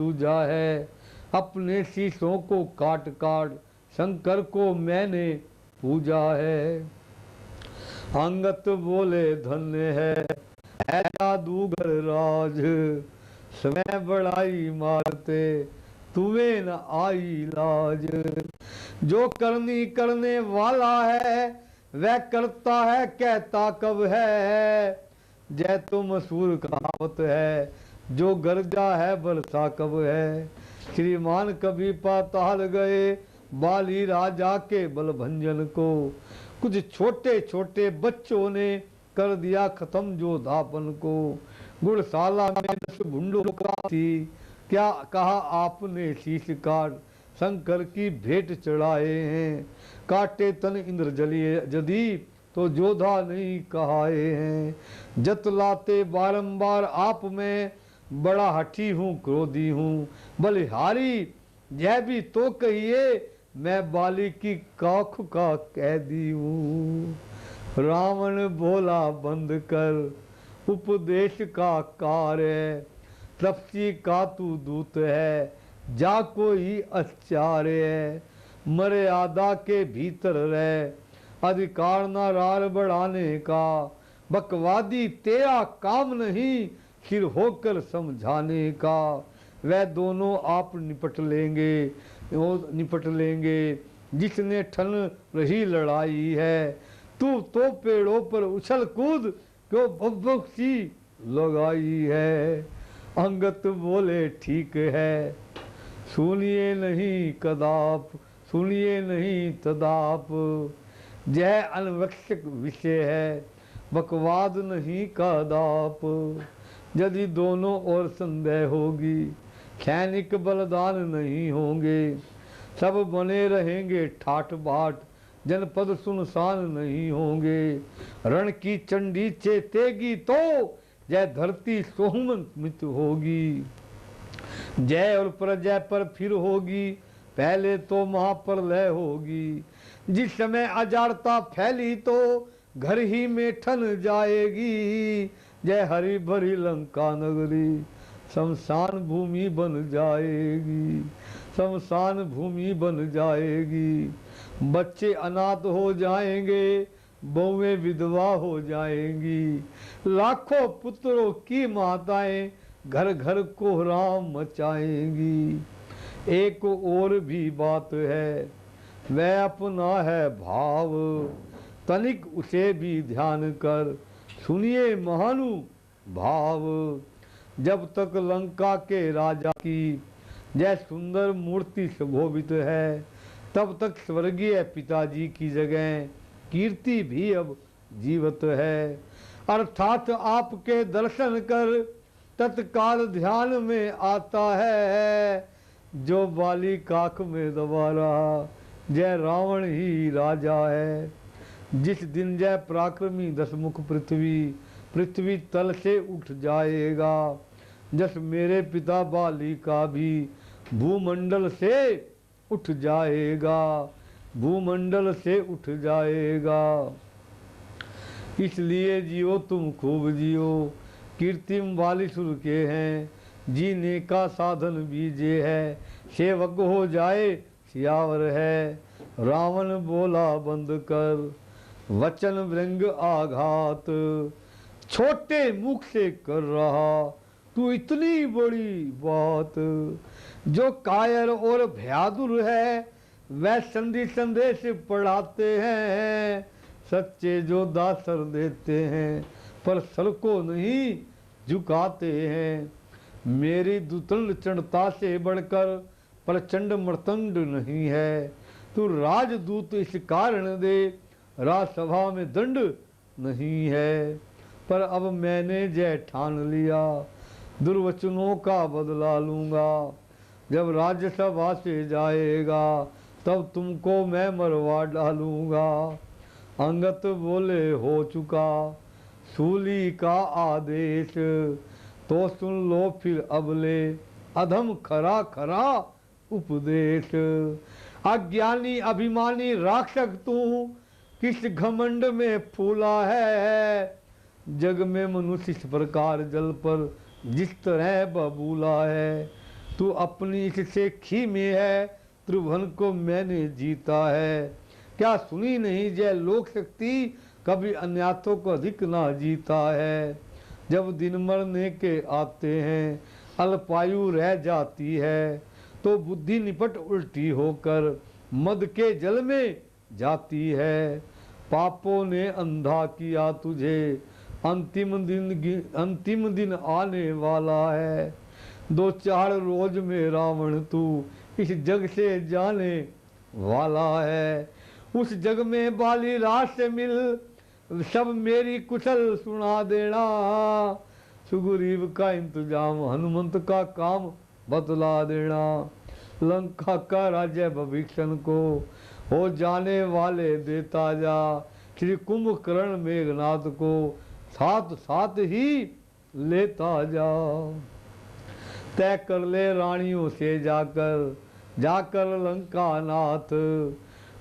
पूजा है। अपने शीशों को काट काट शंकर को मैंने पूजा है। अंगत बोले धन्य है जादूगर राज, समय बड़ाई मारते तुम्हें न आई लाज। जो करनी करने वाला है वह करता है कहता कब है। जय तो मशहूर कहावत है जो गरजा है बरसा कब है। श्रीमान कभी पाताल गए बाली राजा के बलभंजन को। कुछ छोटे छोटे बच्चों ने कर दिया खत्म जोधापन को। गुड़शाला में 10 भुंडों का थी क्या कहा आपने शीश काट शंकर की भेंट चढ़ाए हैं। काटे तन इंद्र जलिए जदी तो जोधा नहीं कहाए हैं। जतलाते बारंबार आप में बड़ा हठी हूँ क्रोधी हूँ बलिहारी। यह भी तो कहिए मैं बाली की काख का कैदी हूँ। रावण बोला बंद कर उपदेश का कार्य। तपसी का तू दूत है जा कोई आचार्य है। मर्यादा के भीतर रह अधिकार न रार बढ़ाने का। बकवादी तेरा काम नहीं सिर होकर समझाने का। वह दोनों आप निपट लेंगे जिसने ठन रही लड़ाई है। तू तो पेड़ों पर उछल कूद क्यों बकबक सी लगाई है। अंगत बोले ठीक है सुनिए नहीं कदाप सुनिए नहीं तदाप। यह अनवश्यक विषय है बकवाद नहीं कदाप। यदि दोनों ओर संदेह होगी सैनिक बलिदान नहीं होंगे। सब बने रहेंगे ठाट बाट जनपद सुनसान नहीं होंगे। रण की चंडी चेतेगी तो यह धरती सोहमत होगी। जय और प्रजय पर फिर होगी पहले तो महाप्रलय होगी। जिस समय अजारता फैली तो घर ही में ठन जाएगी। जय हरी भरी लंका नगरी शमशान भूमि बन जाएगी। शमशान भूमि बन जाएगी। बच्चे अनाथ हो जाएंगे बहुएं विधवा हो जाएंगी। लाखों पुत्रों की माताएं घर घर कोहराम मचाएंगी। एक और भी बात है वह अपना है भाव तनिक उसे भी ध्यान कर सुनिए महानु भाव। जब तक लंका के राजा की जय सुंदर मूर्ति शोभित है तब तक स्वर्गीय पिताजी की जगह कीर्ति भी अब जीवित है। अर्थात आपके दर्शन कर तत्काल ध्यान में आता है। जो बाली काख में दबा रहा जय रावण ही राजा है। जिस दिन जय पराक्रमी दशमुख पृथ्वी तल से उठ जाएगा। जस मेरे पिता बाली का भी भूमंडल से उठ जाएगा। भूमंडल से उठ जाएगा। इसलिए जियो तुम खूब जियो कीर्तिम वाली सुर के हैं। जीने का साधन बीजे है सेवक हो जाए सियावर है। रावण बोला बंद कर वचन व्यंग आघात। छोटे मुख से कर रहा तू इतनी बड़ी बात। जो कायर और भयादुर है वह संधि संदेश पढ़ाते हैं। सच्चे जो दासर देते हैं पर सर को नहीं झुकाते हैं। मेरी दुतंड चंडता से बढ़कर प्रचंड मर्तंड नहीं है। तू राजदूत इस कारण दे राजसभा में दंड नहीं है। पर अब मैंने जय ठान लिया दुर्वचनों का बदला लूंगा। जब राज्यसभा से जाएगा तब तुमको मैं मरवा डालूंगा। अंगत बोले हो चुका सूली का आदेश तो सुन लो फिर अबले अधम खरा खरा उपदेश। अज्ञानी अभिमानी राक्षस तू किस घमंड में फूला है। जग में मनुष्य इस प्रकार जल पर जिस तरह बबूला है। तू अपनी इससे खी में है, त्रिभुवन को मैंने जीता है। क्या सुनी नहीं जय लोक शक्ति, कभी अन्याथों को अधिक ना जीता है। जब दिन मरने के आते हैं, अल्पायु रह जाती है, तो बुद्धि निपट उल्टी होकर मद के जल में जाती है। पापों ने अंधा किया तुझे, अंतिम दिन आने वाला है। 2-4 रोज में रावण तू इस जग से जाने वाला है। उस जग में बाली रात से मिल, सब मेरी कुशल सुना देना। सुग्रीव का इंतजाम हनुमंत का काम बतला देना। लंका का राज्य भविष्य को हो जाने वाले देता जा। श्री कुंभकर्ण मेघनाथ को साथ साथ ही लेता जा। तय कर ले रानियों से जाकर लंका नाथ,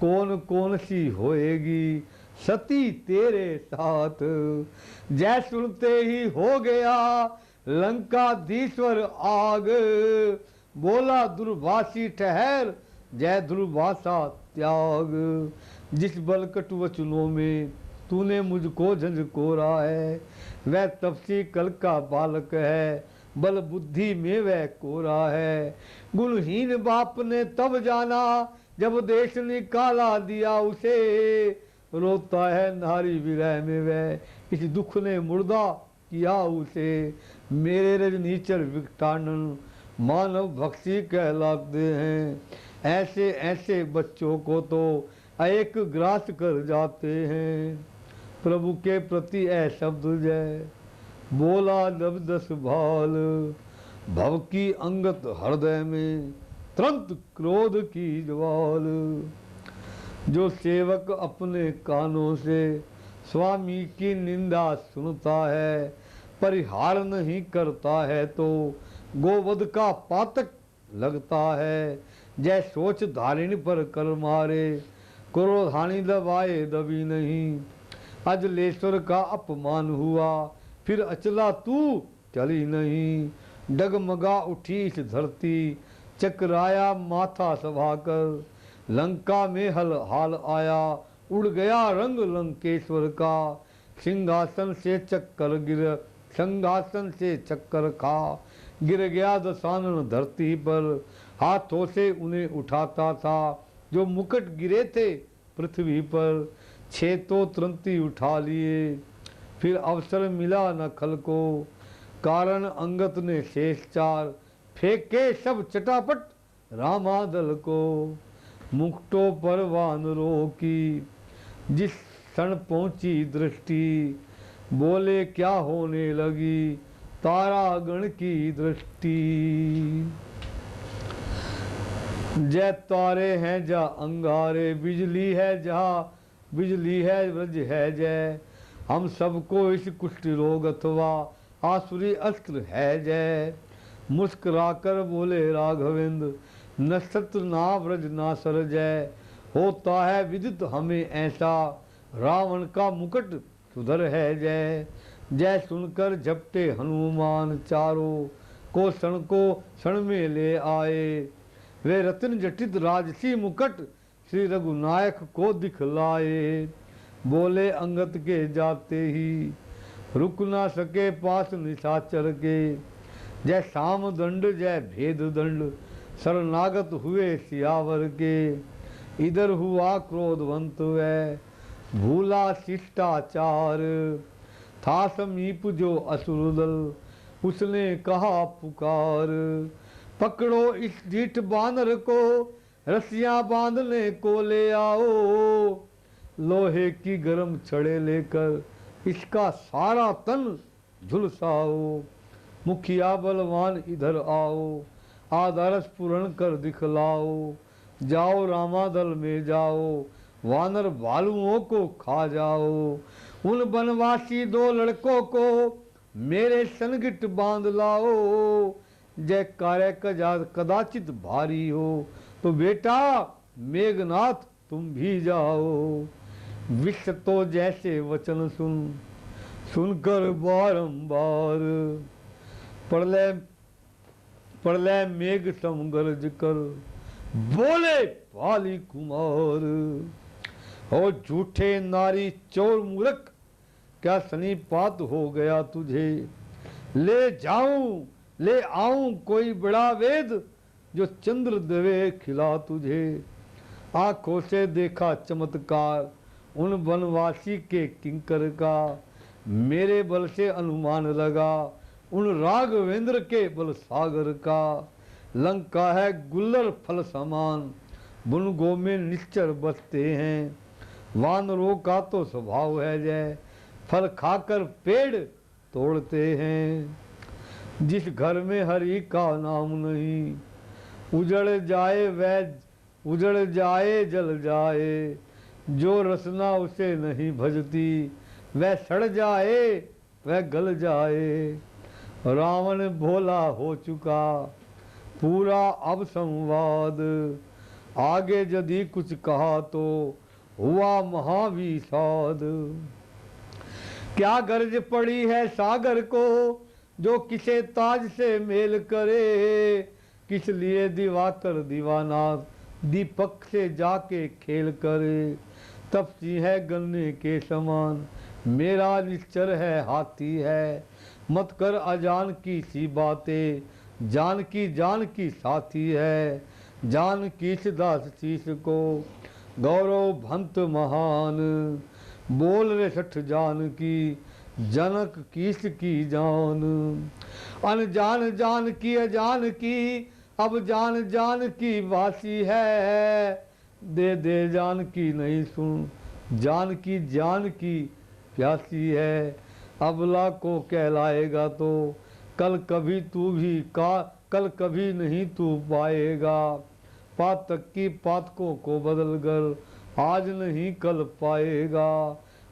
कौन कौन सी होएगी सती तेरे साथ। जय सुनते ही हो गया लंकाधीश्वर आग, बोला दुर्वासी ठहर जय दुर्वासा त्याग। जिस बल कटु वचनों में तूने मुझको झंझकोरा है, वह तपसी कल का बालक है, बल बुद्धि में वह कोरा है। गुणहीन बाप ने तब जाना, जब देश निकाला दिया उसे। रोता है नारी विरह में वह, इस दुख ने मुर्दा किया उसे। मेरे रजनीचर विकटानन मानव भक्ति कहलाते हैं। ऐसे ऐसे बच्चों को तो एक ग्रास कर जाते हैं। प्रभु के प्रति ऐ शब्द जय बोला जब 10 भाल, भव की अंगत हृदय में तुरंत क्रोध की ज्वाल। जो सेवक अपने कानों से स्वामी की निंदा सुनता है, परिहार नहीं करता है तो गोवध का पातक लगता है। जय सोच धारिणी पर कर मारे, क्रोधानी दबाए दबी नहीं। अजलेश्वर का अपमान हुआ, फिर अचला तू चली नहीं। डगमगा उठी इस धरती, चकराया माथा सभाकर। लंका में हाल आया, उड़ गया रंग लंकेश्वर का। सिंहासन से चक्कर खा, गिर गया दशानन धरती पर। हाथों से उन्हें उठाता था, जो मुकुट गिरे थे पृथ्वी पर। 6 तो तुरंत ही उठा लिए, फिर अवसर मिला न खल को। कारण अंगत ने शेष 4 फेंके सब चटापट रामादल को। मुकुटों पर वानरों की जिस क्षण पहुंची दृष्टि, बोले क्या होने लगी तारागण की दृष्टि। जय तारे हैं जा अंगारे, बिजली है जहाँ बिजली है व्रज है जय। हम सबको इस कुष्ठ रोग अथवा आसुरी अस्त्र है जय। मुस्कुराकर बोले राघवेंद्र, नक्षत्र ना व्रज ना सर जय। होता है विदित हमें ऐसा, रावण का मुकुट सुधर है जय। जय सुनकर झपटे हनुमान, चारों को क्षण में ले आए। वे रत्न जटित राजसी मुकुट श्री रघुनायक को दिखलाए। बोले अंगद के जाते ही, रुक ना सके पास निशाचर के। जय शाम दंड जय भेद दंड, शरणागत हुए सियावर के। इधर हुआ क्रोधवंत वै, भूला शिष्टाचार। था समीप जो असुर दल, उसने कहा पुकार। पकड़ो इस ढीठ बानर को, रस्सियां बांधने को ले आओ। लोहे की गरम छड़े लेकर इसका सारा तन झुलसाओ। मुखिया बलवान इधर आओ, आदर्श पूर्ण कर दिखलाओ। जाओ रामादल में जाओ, वानर भालुओं को खा जाओ। उन बनवासी 2 लड़कों को मेरे सनगिट बांध लाओ। जय कार्य कदाचित भारी हो, तो बेटा मेघनाथ तुम भी जाओ। विश्व तो जैसे वचन सुनकर बारंबार, प्रलय मेघ सम गरज कर बोले पाली कुमार। हो झूठे नारी चोर मूर्ख, क्या सनीपात हो गया तुझे? ले जाऊं ले आऊं कोई बड़ा वेद, जो चंद्र देवे खिला तुझे। आंखों से देखा चमत्कार उन वनवासी के किंकर का, मेरे बल से अनुमान लगा उन राघवेंद्र के बल सागर का। लंका है गुल्लर फल समान, बुनगो में निश्चर बसते हैं। वानरों का तो स्वभाव है जय, फल खाकर पेड़ तोड़ते हैं। जिस घर में हरि का नाम नहीं, उजड़ जाए वह उजड़ जाए जल जाए। जो रसना उसे नहीं भजती, वह सड़ जाए वह गल जाए। रावण भोला हो चुका पूरा अब संवाद, आगे यदि कुछ कहा तो हुआ महाविषाद। क्या गर्ज पड़ी है सागर को, जो किसे ताज से मेल करे। किस लिए दिवाकर दीवाना, दीपक से जाके खेल करे। तपसी है गन्ने के समान, मेरा निश्चर है हाथी है। मत कर अजान की सी बातें, जान की साथी है। जान की दास शीश को गौरव भंत महान, बोल रे सठ जान की जनक कीस की जान। अनजान जान की अजान की, अब जान जान की वासी है। दे दे जान की नहीं सुन, जान की प्यासी है। अबला को कहलाएगा तो कल कभी तू भी कल कभी नहीं तू पाएगा। पातक की पातकों को बदल कर आज नहीं कल पाएगा।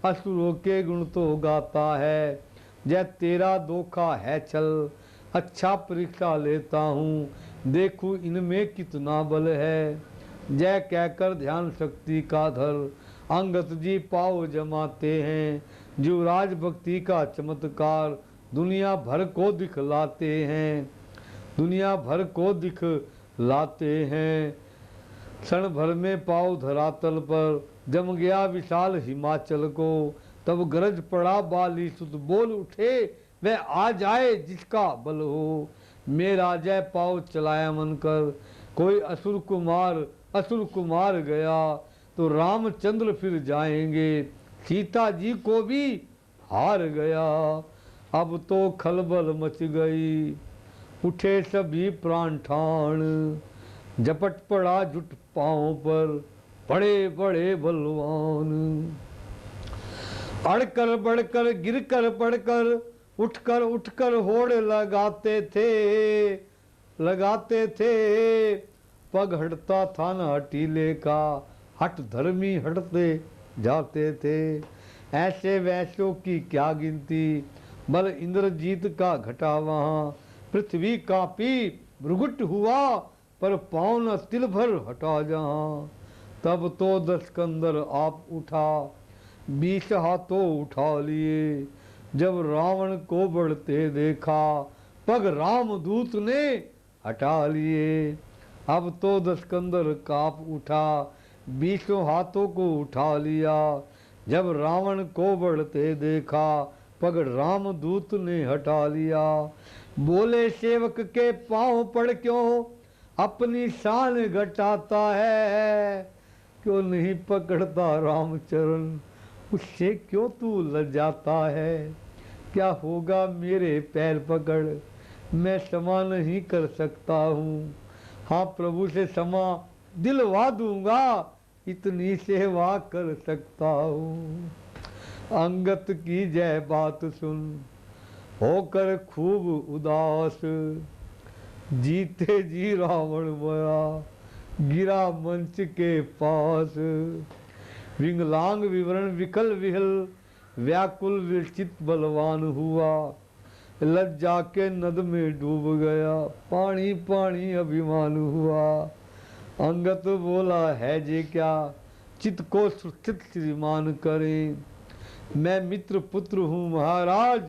असुरों के गुण तो गाता है, जय तेरा धोखा है छल। अच्छा परीक्षा लेता हूँ, देखूं इनमें कितना बल है। जय कहकर ध्यान शक्ति का धर, अंगत जी पाव जमाते हैं। युवराज भक्ति का चमत्कार दुनिया भर को दिखलाते हैं, दुनिया भर को दिखलाते हैं। क्षण भर में पाव धरातल पर जम गया विशाल हिमाचल को। तब गरज पड़ा बाली सुत, बोल उठे वह आ जाए जिसका बल हो। मेरा जय पाव चलाया मन कर, कोई असुर कुमार गया तो रामचंद्र फिर जाएंगे। सीता जी को भी हार गया, अब तो खलबल मच गई। उठे सभी प्राण ठाण, झपट पड़ा जुट पांव पर बड़े बड़े बलवान। अड़कर बढ़कर गिरकर पड़कर उठकर होड़ लगाते थे। पग हटता था ना टीले का, हट धर्मी हटते जाते थे। ऐसे वैसों की क्या गिनती, बल इंद्रजीत का घटा वहाँ। पृथ्वी कांपी भ्रुगुट हुआ, पर पाँव न तिल भर हटा जहाँ। तब तो दस्कंदर आप उठा, 20 हाथों उठा लिए। जब रावण को बढ़ते देखा, पग रामदूत ने हटा लिए। अब तो दस्कंदर काप उठा, 20 हाथों को उठा लिया। जब रावण को बढ़ते देखा, पग रामदूत ने हटा लिया। बोले सेवक के पांव पड़ क्यों अपनी शान घटाता है। क्यों नहीं पकड़ता रामचरण, उससे क्यों तू लजाता है। क्या होगा मेरे पैर पकड़, मैं क्षमा नहीं कर सकता हूँ। हाँ प्रभु से क्षमा दिलवा दूंगा, इतनी सेवा कर सकता हूँ। अंगत की जय बात सुन, होकर खूब उदास। जीते जी रावण मरा, गिरा मंच के पास। विंगलांग विवरण विकल विहल, व्याकुल विरचित बलवान हुआ। लज्जा के नद में डूब गया, पानी पानी अभिमान हुआ। अंगत बोला है जे क्या, चित्त को सुस्थित श्रीमान करे। मैं मित्र पुत्र हूँ महाराज,